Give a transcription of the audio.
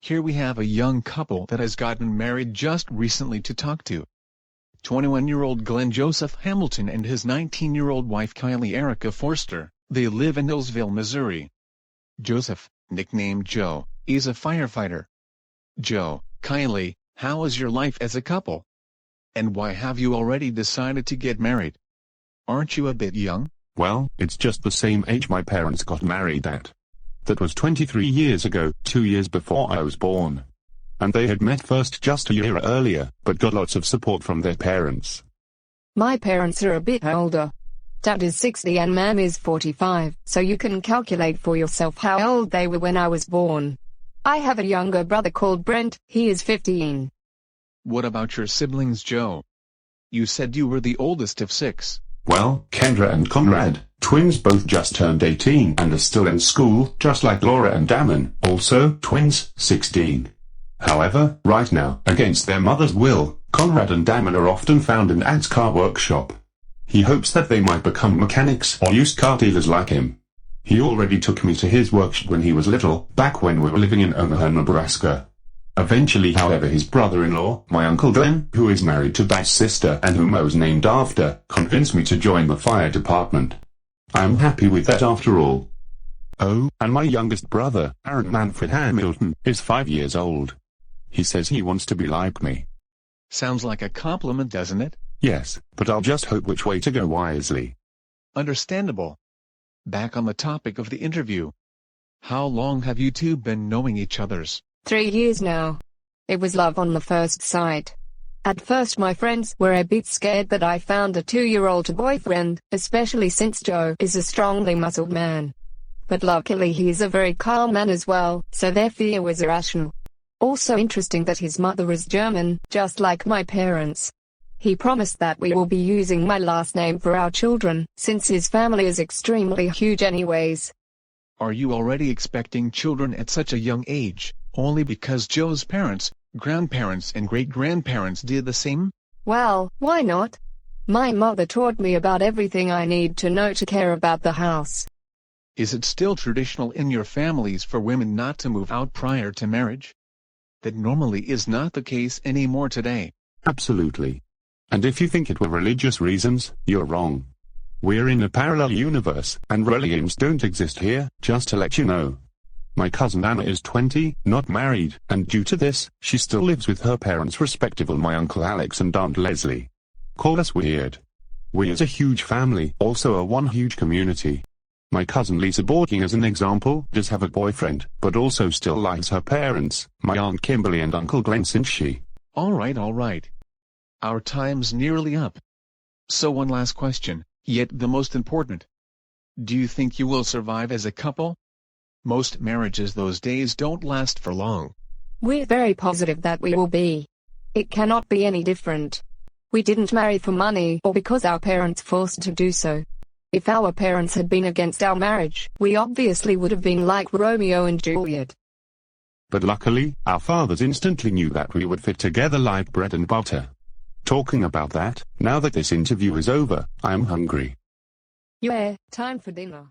Here we have a young couple that has gotten married just recently to talk to. 21-year-old Glenn Joseph Hamilton and his 19-year-old wife Kylie Erica Forster. They live in Hillsville, Missouri. Joseph, nicknamed Joe, is a firefighter. Joe, Kylie, how is your life as a couple? And why have you already decided to get married? Aren't you a bit young? Well, it's just the same age my parents got married at. That was 23 years ago, 2 years before I was born. And they had met first just a year earlier, but got lots of support from their parents. My parents are a bit older. Dad is 60 and Mom is 45, so you can calculate for yourself how old they were when I was born. I have a younger brother called Brent, he is 15. What about your siblings, Joe? You said you were the oldest of 6. Well, Kendra and Conrad, twins, both just turned 18 and are still in school, just like Laura and Damon, also twins, 16. However, right now, against their mother's will, Conrad and Damon are often found in Dad's car workshop. He hopes that they might become mechanics or used car dealers like him. He already took me to his workshop when he was little, back when we were living in Omaha, Nebraska. Eventually, however, his brother-in-law, my Uncle Glenn, who is married to Dad's sister and whom I was named after, convinced me to join the fire department. I am happy with that after all. Oh, and my youngest brother, Aaron Manfred Hamilton, is 5 years old. He says he wants to be like me. Sounds like a compliment, doesn't it? Yes, but I'll just hope which way to go wisely. Understandable. Back on the topic of the interview. How long have you two been knowing each other's? 3 years now. It was love on the first sight. At first my friends were a bit scared that I found a 2-year-old boyfriend, especially since Joe is a strongly muscled man. But luckily he is a very calm man as well, so their fear was irrational. Also interesting that his mother is German, just like my parents. He promised that we will be using my last name for our children, since his family is extremely huge anyways. Are you already expecting children at such a young age? Only because Joe's parents, grandparents and great-grandparents did the same? Well, why not? My mother taught me about everything I need to know to care about the house. Is it still traditional in your families for women not to move out prior to marriage? That normally is not the case anymore today. Absolutely. And if you think it were religious reasons, you're wrong. We're in a parallel universe, and religions don't exist here, just to let you know. My cousin Anna is 20, not married, and due to this, she still lives with her parents respectively, my Uncle Alex and Aunt Leslie. Call us weird. We as a huge family also are one huge community. My cousin Lisa Borking, as an example, does have a boyfriend, but also still likes her parents, my Aunt Kimberly and Uncle Glenn, since she... Alright. Our time's nearly up. So one last question, yet the most important. Do you think you will survive as a couple? Most marriages those days don't last for long. We're very positive that we will be. It cannot be any different. We didn't marry for money or because our parents forced to do so. If our parents had been against our marriage, we obviously would have been like Romeo and Juliet. But luckily, our fathers instantly knew that we would fit together like bread and butter. Talking about that, now that this interview is over, I am hungry. Yeah, time for dinner.